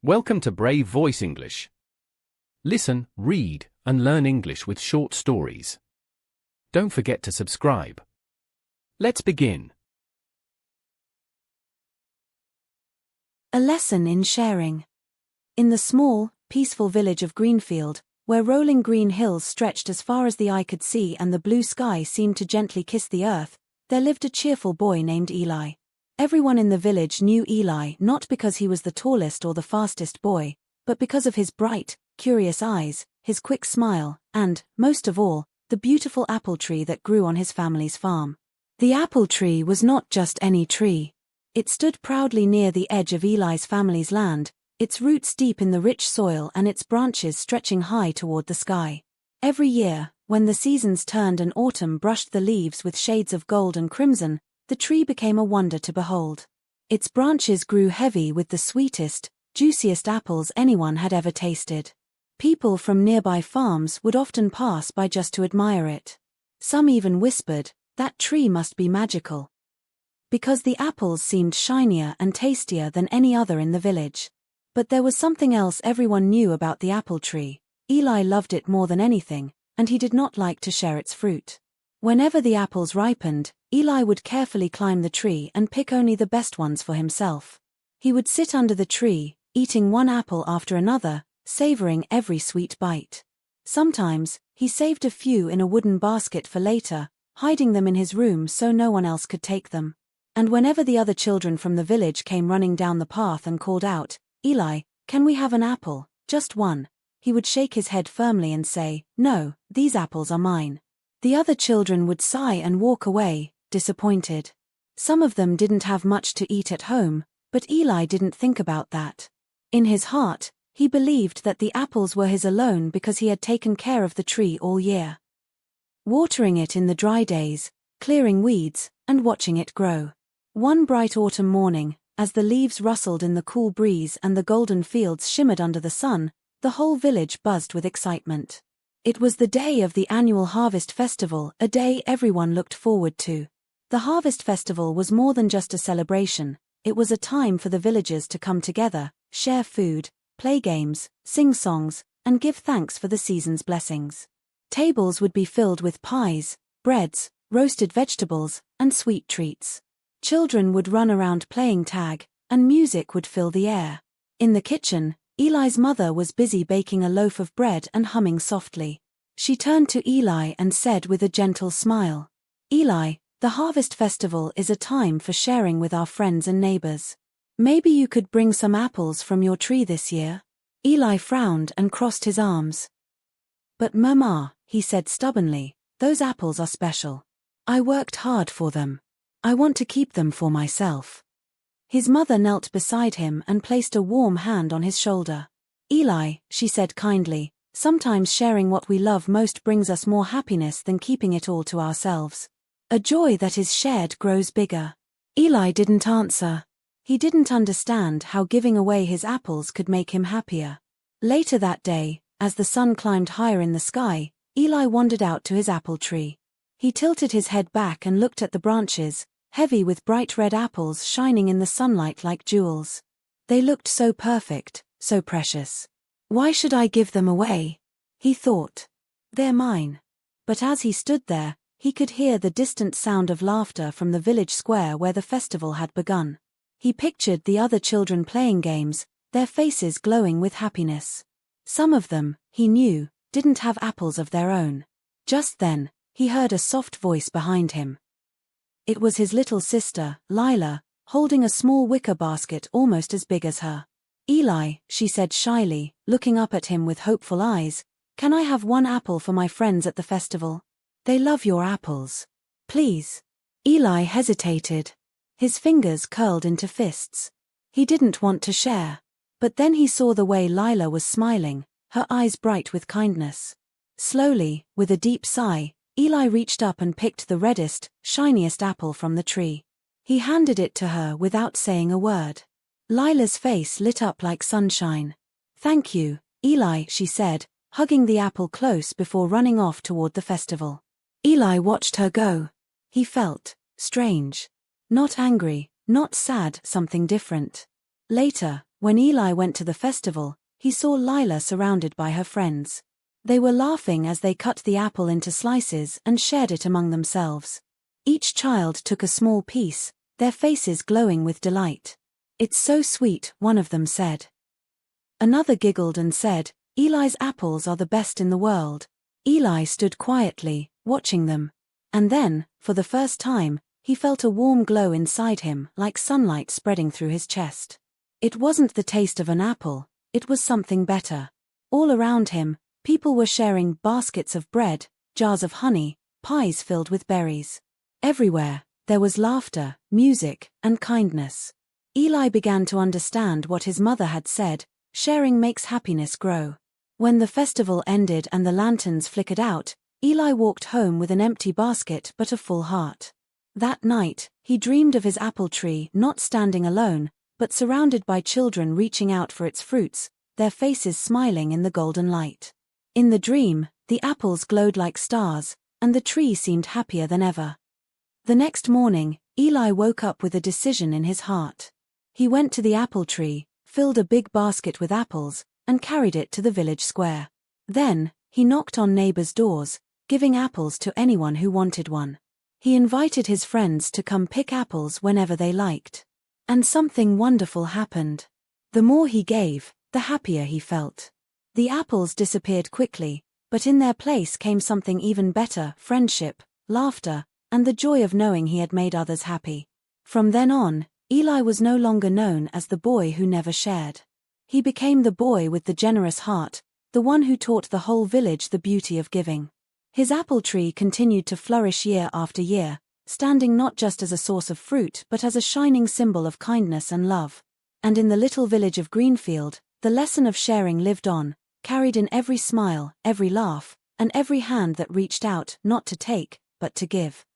Welcome to Brave Voice English. Listen, read, and learn English with short stories. Don't forget to subscribe. Let's begin. A lesson in sharing. In the small, peaceful village of Greenfield, where rolling green hills stretched as far as the eye could see and the blue sky seemed to gently kiss the earth, there lived a cheerful boy named Eli. Everyone in the village knew Eli not because he was the tallest or the fastest boy, but because of his bright, curious eyes, his quick smile, and, most of all, the beautiful apple tree that grew on his family's farm. The apple tree was not just any tree. It stood proudly near the edge of Eli's family's land, its roots deep in the rich soil and its branches stretching high toward the sky. Every year, when the seasons turned and autumn brushed the leaves with shades of gold and crimson, the tree became a wonder to behold. Its branches grew heavy with the sweetest, juiciest apples anyone had ever tasted. People from nearby farms would often pass by just to admire it. Some even whispered, "That tree must be magical," because the apples seemed shinier and tastier than any other in the village. But there was something else everyone knew about the apple tree. Eli loved it more than anything, and he did not like to share its fruit. Whenever the apples ripened, Eli would carefully climb the tree and pick only the best ones for himself. He would sit under the tree, eating one apple after another, savoring every sweet bite. Sometimes, he saved a few in a wooden basket for later, hiding them in his room so no one else could take them. And whenever the other children from the village came running down the path and called out, "Eli, can we have an apple, just one?" he would shake his head firmly and say, "No, these apples are mine." The other children would sigh and walk away, disappointed. Some of them didn't have much to eat at home, but Eli didn't think about that. In his heart, he believed that the apples were his alone because he had taken care of the tree all year. Watering it in the dry days, clearing weeds, and watching it grow. One bright autumn morning, as the leaves rustled in the cool breeze and the golden fields shimmered under the sun, the whole village buzzed with excitement. It was the day of the annual Harvest Festival, a day everyone looked forward to. The Harvest Festival was more than just a celebration, it was a time for the villagers to come together, share food, play games, sing songs, and give thanks for the season's blessings. Tables would be filled with pies, breads, roasted vegetables, and sweet treats. Children would run around playing tag, and music would fill the air. In the kitchen, Eli's mother was busy baking a loaf of bread and humming softly. She turned to Eli and said with a gentle smile, "Eli, the Harvest Festival is a time for sharing with our friends and neighbors. Maybe you could bring some apples from your tree this year?" Eli frowned and crossed his arms. "But Mama," he said stubbornly, "those apples are special. I worked hard for them. I want to keep them for myself." His mother knelt beside him and placed a warm hand on his shoulder. "Eli," she said kindly, "sometimes sharing what we love most brings us more happiness than keeping it all to ourselves. A joy that is shared grows bigger." Eli didn't answer. He didn't understand how giving away his apples could make him happier. Later that day, as the sun climbed higher in the sky, Eli wandered out to his apple tree. He tilted his head back and looked at the branches, heavy with bright red apples shining in the sunlight like jewels. They looked so perfect, so precious. "Why should I give them away?" he thought. "They're mine." But as he stood there, he could hear the distant sound of laughter from the village square where the festival had begun. He pictured the other children playing games, their faces glowing with happiness. Some of them, he knew, didn't have apples of their own. Just then, he heard a soft voice behind him. It was his little sister, Lila, holding a small wicker basket almost as big as her. "Eli," she said shyly, looking up at him with hopeful eyes, "can I have one apple for my friends at the festival? They love your apples. Please." Eli hesitated. His fingers curled into fists. He didn't want to share. But then he saw the way Lila was smiling, her eyes bright with kindness. Slowly, with a deep sigh, Eli reached up and picked the reddest, shiniest apple from the tree. He handed it to her without saying a word. Lila's face lit up like sunshine. "Thank you, Eli," she said, hugging the apple close before running off toward the festival. Eli watched her go. He felt strange. Not angry, not sad, something different. Later, When Eli went to the festival, he saw Lila surrounded by her friends. They were laughing as they cut the apple into slices and shared it among themselves. Each child took a small piece, their faces glowing with delight. "It's so sweet," one of them said. Another giggled and said, "Eli's apples are the best in the world." Eli stood quietly, watching them. And then, for the first time, he felt a warm glow inside him, like sunlight spreading through his chest. It wasn't the taste of an apple, it was something better. All around him, people were sharing baskets of bread, jars of honey, pies filled with berries. Everywhere, there was laughter, music, and kindness. Eli began to understand what his mother had said: sharing makes happiness grow. When the festival ended and the lanterns flickered out, Eli walked home with an empty basket but a full heart. That night, he dreamed of his apple tree not standing alone, but surrounded by children reaching out for its fruits, their faces smiling in the golden light. In the dream, the apples glowed like stars, and the tree seemed happier than ever. The next morning, Eli woke up with a decision in his heart. He went to the apple tree, filled a big basket with apples, and carried it to the village square. Then, he knocked on neighbors' doors, giving apples to anyone who wanted one. He invited his friends to come pick apples whenever they liked. And something wonderful happened. The more he gave, the happier he felt. The apples disappeared quickly, but in their place came something even better: friendship, laughter, and the joy of knowing he had made others happy. From then on, Eli was no longer known as the boy who never shared. He became the boy with the generous heart, the one who taught the whole village the beauty of giving. His apple tree continued to flourish year after year, standing not just as a source of fruit but as a shining symbol of kindness and love. And in the little village of Greenfield, the lesson of sharing lived on, carried in every smile, every laugh, and every hand that reached out, not to take, but to give.